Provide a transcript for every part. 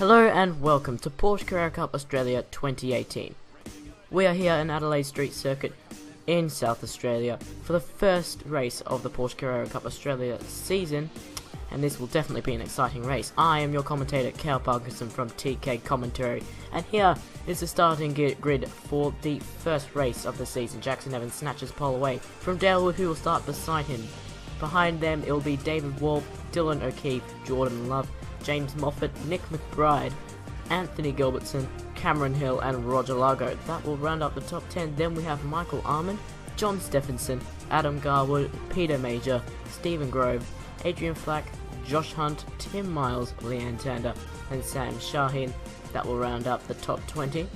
Hello and welcome to Porsche Carrera Cup Australia 2018. We are here in Adelaide Street Circuit in South Australia for the first race of the Porsche Carrera Cup Australia season, and this will definitely be an exciting race. I am your commentator, Kael Parkinson from TK Commentary, and here is the starting grid for the first race of the season. Jackson Evans snatches pole away from Dalewood, who will start beside him. Behind them it will be David Wall, Dylan O'Keefe, Jordan Love, James Moffat, Nick McBride, Anthony Gilbertson, Cameron Hill and Roger Largo. That will round up the top 10. Then we have Michael Arman, John Stephenson, Adam Garwood, Peter Major, Stephen Grove, Adrian Flack, Josh Hunt, Tim Miles, Leanne Tander and Sam Shaheen. That will round up the top 20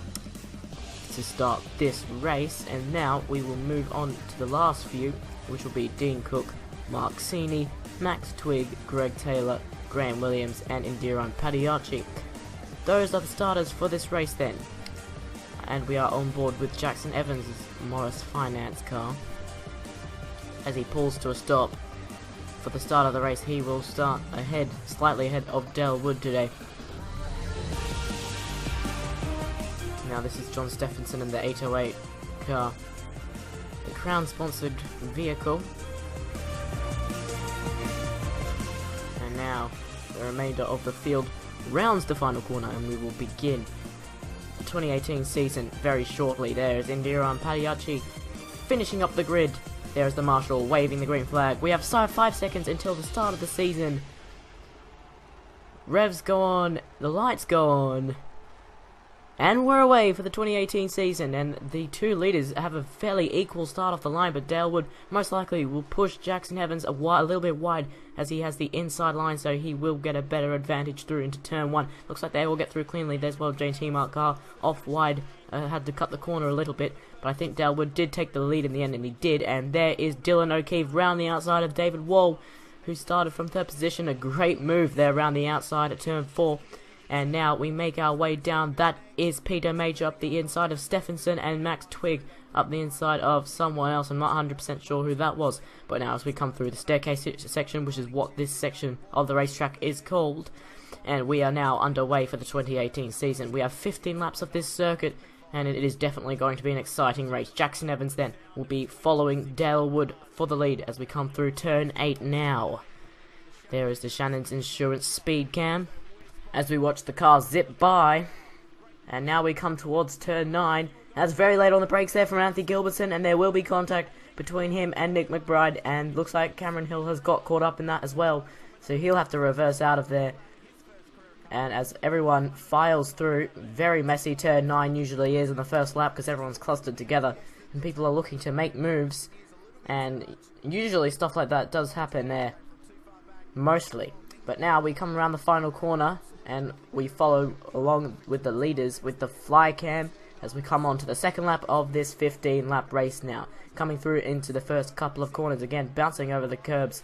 to start this race. And now we will move on to the last few, which will be Dean Cook, Mark Seeney, Max Twigg, Greg Taylor, Graham Williams and Indiran Pagliacci. Those are the starters for this race then. And we are on board with Jackson Evans' Morris Finance car. As he pulls to a stop for the start of the race, he will start ahead, slightly ahead of Dale Wood today. Now this is John Stephenson in the 808 car, the Crown sponsored vehicle. And now the remainder of the field rounds the final corner and we will begin the 2018 season very shortly. There is Indiran Pagliacci finishing up the grid. There is the marshal waving the green flag. We have 5 seconds until the start of the season. Revs go on, the lights go on, and we're away for the 2018 season. And the two leaders have a fairly equal start off the line, but Dalewood most likely will push Jackson Evans a little bit wide as he has the inside line, so he will get a better advantage through into turn 1. Looks like they will get through cleanly. There's well JT Mark car off wide, had to cut the corner a little bit, but I think Dalewood did take the lead in the end, and he did. And there is Dylan O'Keefe round the outside of David Wall, who started from third position. A great move there round the outside at turn 4. And now we make our way down. That is Peter Major up the inside of Stephenson and Max Twigg up the inside of someone else. I'm not 100% sure who that was. But now as we come through the staircase section, which is what this section of the racetrack is called, and we are now underway for the 2018 season. We have 15 laps of this circuit, and it is definitely going to be an exciting race. Jackson Evans then will be following Dale Wood for the lead as we come through turn 8 now. There is the Shannon's Insurance speed cam as we watch the car zip by. And now we come towards turn 9. That's very late on the brakes there from Anthony Gilbertson, and there will be contact between him and Nick McBride, and looks like Cameron Hill has got caught up in that as well, so he'll have to reverse out of there. And as everyone files through, very messy turn 9 usually is in the first lap because everyone's clustered together and people are looking to make moves, and usually stuff like that does happen there, mostly. But now we come around the final corner and we follow along with the leaders with the fly cam as we come on to the second lap of this 15 lap race now. Coming through into the first couple of corners, again bouncing over the curbs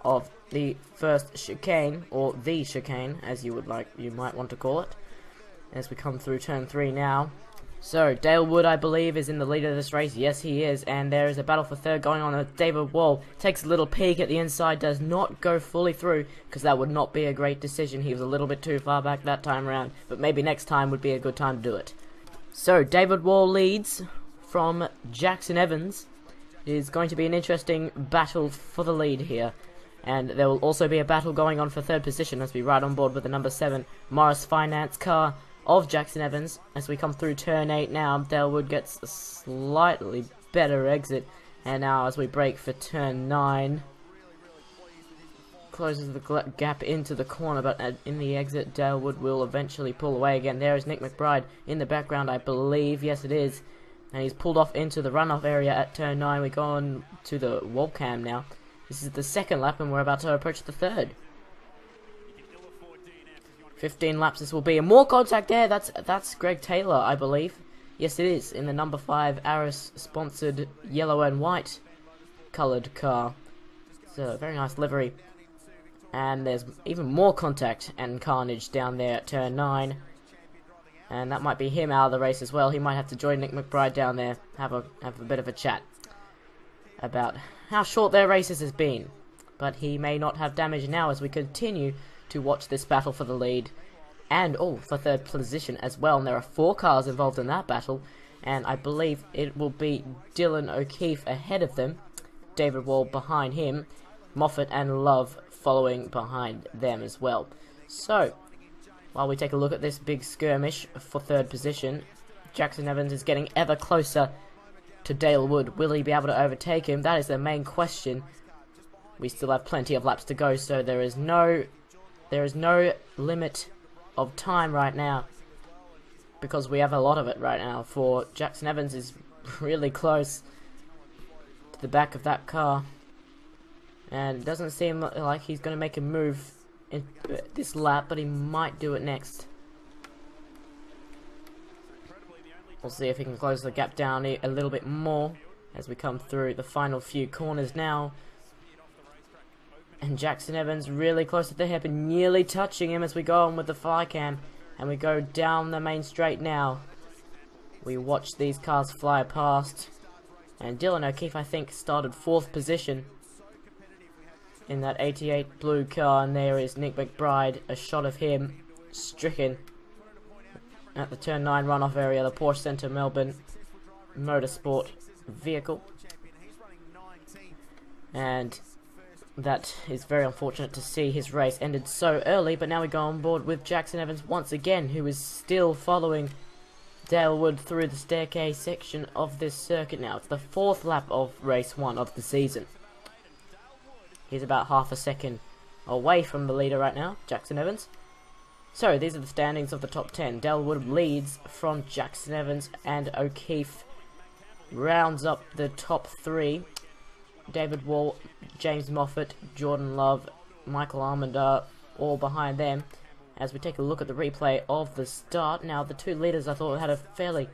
of the first chicane, or the chicane as you might want to call it, as we come through turn 3 now. So Dale Wood, I believe, is in the lead of this race. Yes, he is, and there is a battle for third going on. David Wall takes a little peek at the inside, does not go fully through, because that would not be a great decision. He was a little bit too far back that time around, but maybe next time would be a good time to do it. So David Wall leads from Jackson Evans. It is going to be an interesting battle for the lead here, and there will also be a battle going on for third position as we ride on board with the number 7 Morris Finance car of Jackson Evans. As we come through turn 8 now, Dalewood gets a slightly better exit, and now as we brake for turn 9, closes the gap into the corner, but in the exit Dalewood will eventually pull away again. There is Nick McBride in the background, I believe. Yes, it is, and he's pulled off into the runoff area at turn 9. We go on to the wall cam now. This is the second lap and we're about to approach the third. 15 laps this will be, and more contact there. That's Greg Taylor, I believe. Yes, it is, in the number 5 Aris sponsored yellow and white coloured car. It's a very nice livery. And there's even more contact and carnage down there at turn 9. And that might be him out of the race as well. He might have to join Nick McBride down there, have a bit of a chat about how short their races has been. But he may not have damage now as we continue to watch this battle for the lead. and for third position as well. And there are 4 cars involved in that battle, and I believe it will be Dylan O'Keefe ahead of them, David Wall behind him, Moffat and Love following behind them as well. So, while we take a look at this big skirmish for third position, Jackson Evans is getting ever closer to Dale Wood. Will he be able to overtake him? That is the main question. We still have plenty of laps to go, so there is no limit of time right now, because we have a lot of it right now. For Jackson Evans is really close to the back of that car, and it doesn't seem like he's going to make a move in this lap, but he might do it next. We'll see if he can close the gap down a little bit more as we come through the final few corners now. And Jackson Evans really close to the hip and nearly touching him as we go on with the fly cam. And we go down the main straight now. We watch these cars fly past. And Dylan O'Keefe, I think, started 4th position in that 88 blue car. And there is Nick McBride, a shot of him stricken at the turn 9 runoff area, the Porsche Centre Melbourne Motorsport vehicle. And that is very unfortunate to see his race ended so early, but now we go on board with Jackson Evans once again, who is still following Dale Wood through the staircase section of this circuit now. It's the 4th lap of race 1 of the season. He's about half a second away from the leader right now, Jackson Evans. So these are the standings of the top 10. Dale Wood leads from Jackson Evans, and O'Keefe rounds up the top 3. David Wall, James Moffat, Jordan Love, Michael Almond are all behind them. As we take a look at the replay of the start, now the 2 leaders I thought had a fairly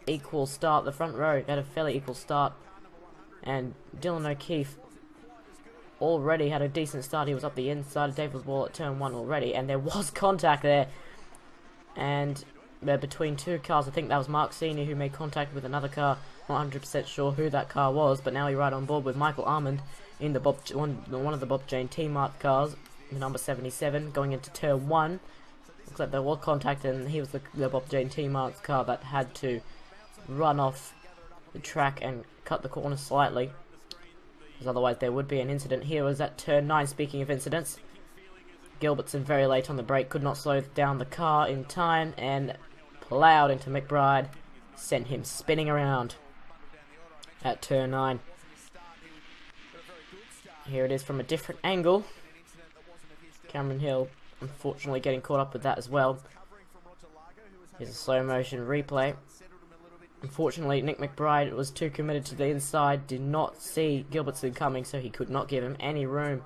equal start. The front row had a fairly equal start, and Dylan O'Keefe already had a decent start. He was up the inside of David Wall at turn 1 already, and there was contact there. And they're between 2 cars. I think that was Mark Senior who made contact with another car. Not 100% sure who that car was, but now he's right on board with Michael Almond in the one of the Bob Jane T-Mart cars, the number 77, going into turn 1. Looks like there was contact, and he was the Bob Jane T-Mart's car that had to run off the track and cut the corner slightly, because otherwise there would be an incident. Here was at turn 9, speaking of incidents. Gilbertson very late on the brake, could not slow down the car in time, and plowed into McBride, sent him spinning around at turn 9. Here it is from a different angle. Cameron Hill unfortunately getting caught up with that as well. Here's a slow motion replay. Unfortunately, Nick McBride was too committed to the inside, did not see Gilbertson coming, so he could not give him any room.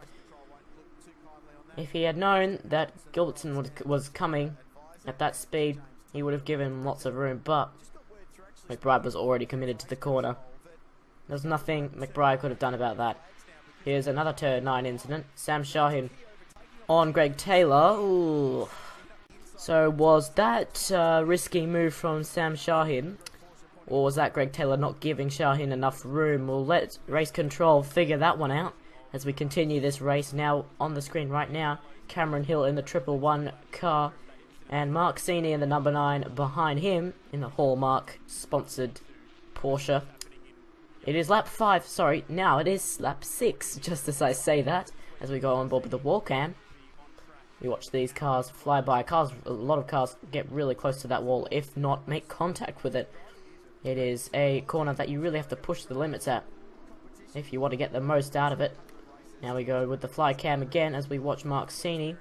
If he had known that Gilbertson was coming at that speed, he would have given him lots of room, but McBride was already committed to the corner. There's nothing McBride could have done about that. Here's another turn 9 incident. Sam Shahin on Greg Taylor. Ooh. So was that risky move from Sam Shahin, or was that Greg Taylor not giving Shahin enough room? We'll let race control figure that one out as we continue this race. Now on the screen right now, Cameron Hill in the 111 car, and Mark Senior in the number 9 behind him in the Hallmark sponsored Porsche. It is lap 5, sorry, now it is lap 6, just as I say that, as we go on board with the wall cam. We watch these cars fly by. A lot of cars get really close to that wall, if not make contact with it. It is a corner that you really have to push the limits at if you want to get the most out of it. Now we go with the fly cam again as we watch Mark Sini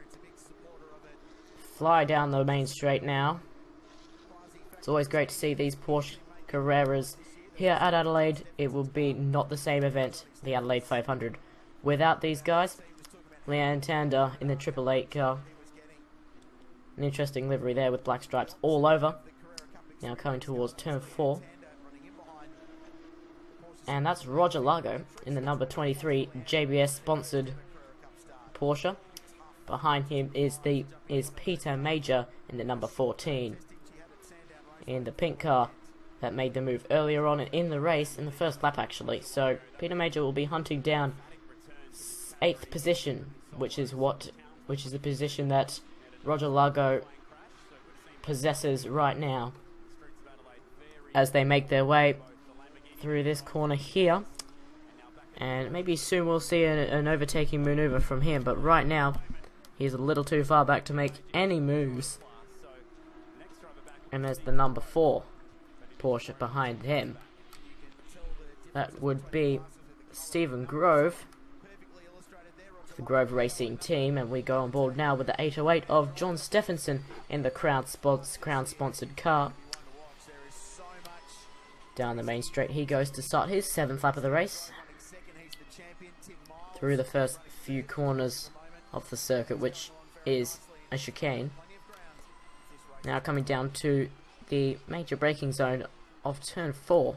fly down the main straight now. It's always great to see these Porsche Carreras here at Adelaide. It will be not the same event, the Adelaide 500, without these guys. Leanne Tander in the 888 car. An interesting livery there with black stripes all over. Now coming towards turn 4. And that's Roger Largo in the number 23 JBS sponsored Porsche. Behind him is Peter Major in the number 14 in the pink car that made the move earlier on in the race, in the first lap actually. So Peter Major will be hunting down 8th position, which is the position that Roger Largo possesses right now as they make their way through this corner here. And maybe soon we'll see an overtaking maneuver from him, but right now he's a little too far back to make any moves. And there's the number 4 Porsche behind him. That would be Stephen Grove, the Grove Racing team, and we go on board now with the 808 of John Stephenson in the Crown-sponsored car. Down the main straight he goes to start his 7th lap of the race. Through the first few corners of the circuit, which is a chicane. Now coming down to the major braking zone of turn 4.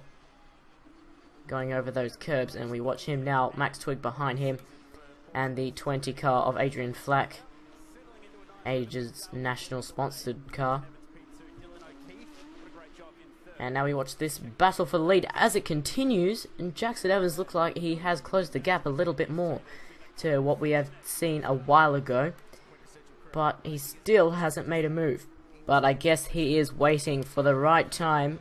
Going over those curbs, and we watch him now, Max Twig behind him, and the 20 car of Adrian Flack, Age's national sponsored car. And now we watch this battle for the lead as it continues, and Jackson Evans looks like he has closed the gap a little bit more to what we have seen a while ago, but he still hasn't made a move. But I guess he is waiting for the right time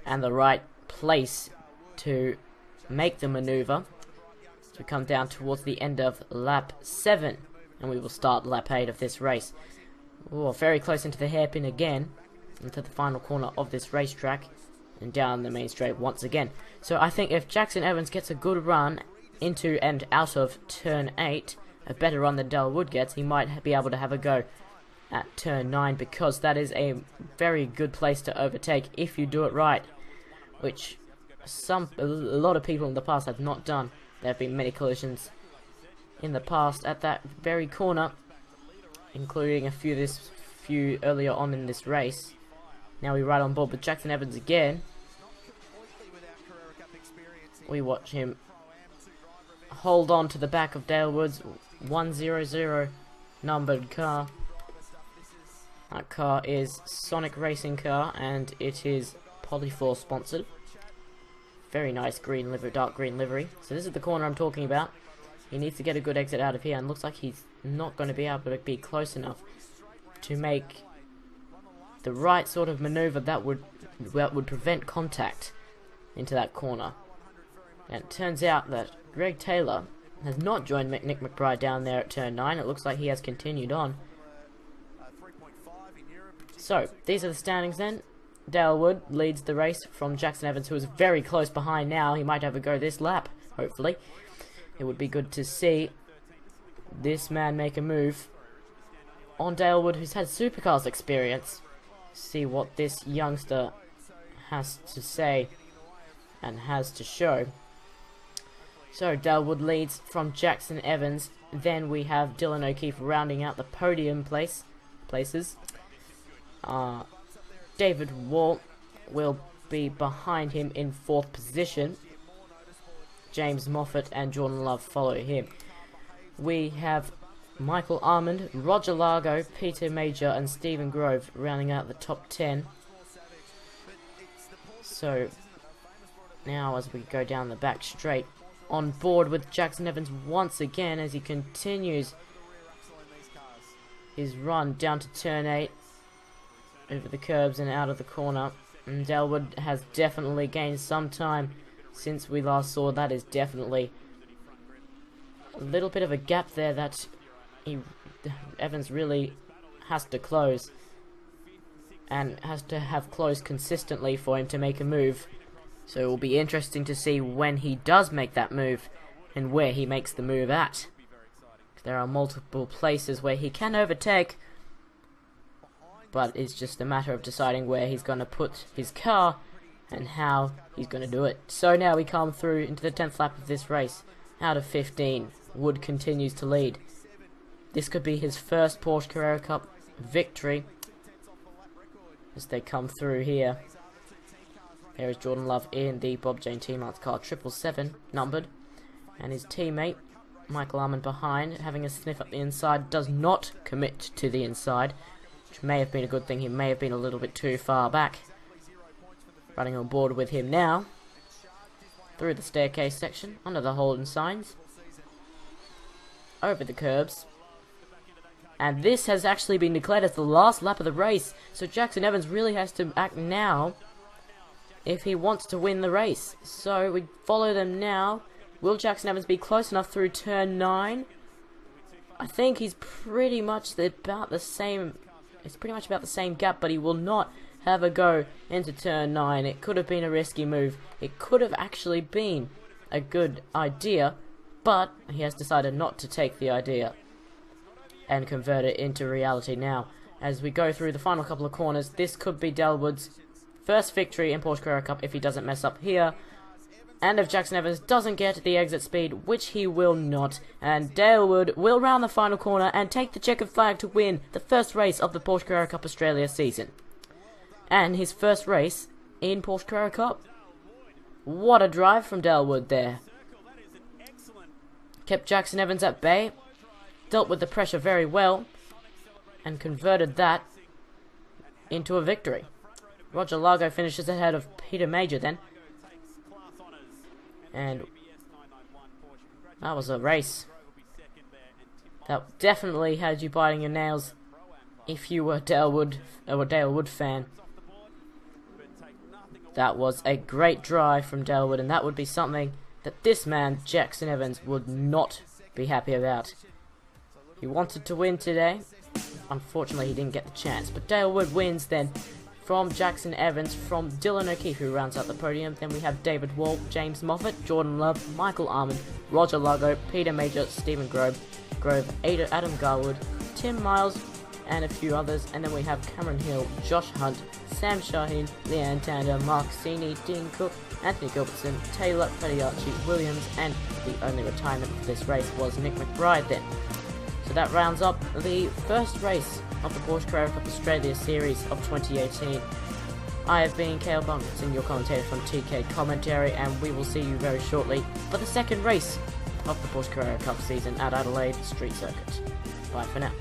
and the right place to make the maneuver. So we come down towards the end of lap 7, and we will start lap 8 of this race. Oh, very close into the hairpin again, into the final corner of this racetrack, and down the main straight once again. So I think if Jackson Evans gets a good run into and out of turn 8, a better run than Dale Wood gets, he might be able to have a go at turn 9, because that is a very good place to overtake if you do it right, which a lot of people in the past have not done. There have been many collisions in the past at that very corner, including a few earlier on in this race. Now we ride on board with Jackson Evans again. We watch him hold on to the back of Dale Wood's 100 numbered car. That car is Sonic Racing car, and it is Polyforce sponsored. Very nice green livery, dark green livery. So this is the corner I'm talking about. He needs to get a good exit out of here, and looks like he's not going to be able to be close enough to make the right sort of maneuver that would prevent contact into that corner. And it turns out that Greg Taylor has not joined Nick McBride down there at turn 9. It looks like he has continued on. So these are the standings then. Dale Wood leads the race from Jackson Evans, who is very close behind now. He might have a go this lap, hopefully. It would be good to see this man make a move on Dale Wood, who's had supercars experience. See what this youngster has to say and has to show. So Dale Wood leads from Jackson Evans. Then we have Dylan O'Keefe rounding out the podium places. David Wall will be behind him in 4th position. James Moffat and Jordan Love follow him. We have Michael Armand, Roger Largo, Peter Major and Stephen Grove rounding out the top 10. So now as we go down the back straight, on board with Jackson Evans once again as he continues his run down to turn 8, over the curbs and out of the corner. And Dale Wood has definitely gained some time since we last saw. That is definitely a little bit of a gap there that Evans really has to close, and has to have closed consistently for him to make a move. So it will be interesting to see when he does make that move and where he makes the move at. There are multiple places where he can overtake, but it's just a matter of deciding where he's going to put his car and how he's going to do it. So now we come through into the 10th lap of this race. Out of 15, Wood continues to lead. This could be his first Porsche Carrera Cup victory as they come through here. There is Jordan Love in the Bob Jane T-Mart's car, 777 numbered, and his teammate Michael Armand behind, having a sniff up the inside, does not commit to the inside, which may have been a good thing. He may have been a little bit too far back. Running on board with him now through the staircase section, under the Holden signs, over the curbs, And this has actually been declared as the last lap of the race. So Jackson Evans really has to act now if he wants to win the race. So we follow them now. Will Jackson Evans be close enough through turn 9? I think he's pretty much about the same. It's pretty much about the same gap, but he will not have a go into turn 9. It could have been a risky move. It could have actually been a good idea, but he has decided not to take the idea and convert it into reality now. As we go through the final couple of corners, this could be Delwood's first victory in Porsche Carrera Cup if he doesn't mess up here. And if Jackson Evans doesn't get the exit speed, which he will not, and Dalewood will round the final corner and take the checkered flag to win the first race of the Porsche Carrera Cup Australia season. And his first race in Porsche Carrera Cup. What a drive from Dalewood there. Kept Jackson Evans at bay, dealt with the pressure very well, and converted that into a victory. Roger Largo finishes ahead of Peter Major then. And that was a race that definitely had you biting your nails if you were a Dalewood fan. That was a great drive from Dalewood, and that would be something that this man, Jackson Evans, would not be happy about. He wanted to win today. Unfortunately, he didn't get the chance. But Dalewood wins then from Jackson Evans, from Dylan O'Keefe, who rounds out the podium. Then we have David Wall, James Moffat, Jordan Love, Michael Armand, Roger Largo, Peter Major, Stephen Grove, Adam Garwood, Tim Miles, and a few others. And then we have Cameron Hill, Josh Hunt, Sam Shaheen, Leanne Tander, Mark Sini, Dean Cook, Anthony Gilbertson, Taylor Fediarchi, Williams, and the only retirement for this race was Nick McBride then. So that rounds up the first race of the Porsche Carrera Cup Australia Series of 2018. I have been Kael Parkinson, your commentator from TK Commentary, and we will see you very shortly for the second race of the Porsche Carrera Cup season at Adelaide Street Circuit. Bye for now.